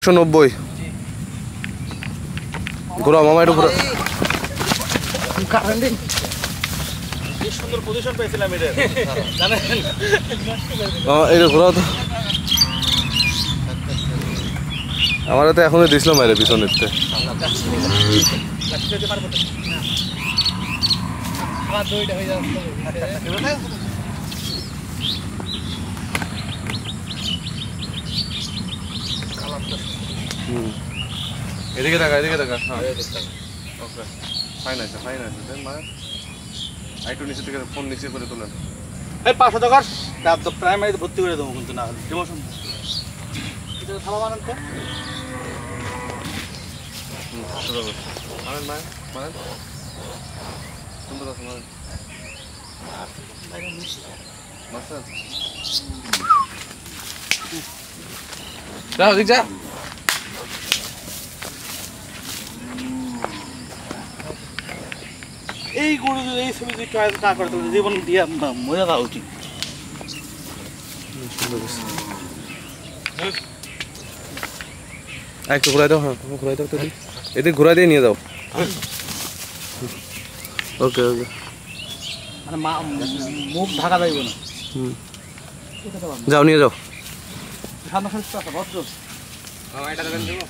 190 ঘোরা মামা একটু ঘোরা কি সুন্দর পজিশন পেয়েছিলাম এটা জানেন এই ঘোরা তো আমার তো এখনই দিছিলাম বাইরে পিছনের তে এদিকে দেখা হ্যাঁ ওকে ফাইন আছে দেন মা আইটু নিচে থেকে ফোন নিচে করে তোলেন এই 500 টাকার ডাব তো প্রাইমারিতে ভর্তি করে দেবো কিন্তু না হলে ডিমোশন এটা থামা মানেন তো মানেন সুন্দর আছে মানেন মাস্টার যাও যা এই গরু এই ছবি যদি চয়েস না করে তাহলে জীবন দিয়ে মজা দেওয়া উচিত একটু ঘুরাই দাও হ্যাঁ ঘুরাই দাও তো এদিকে ঘুরাই দিয়ে নিয়ে যাও ওকে মানে মুখ ঢাকা যাইব না যাও নিয়ে যাও সামনে ভদ্র এটা দেবেন দেবো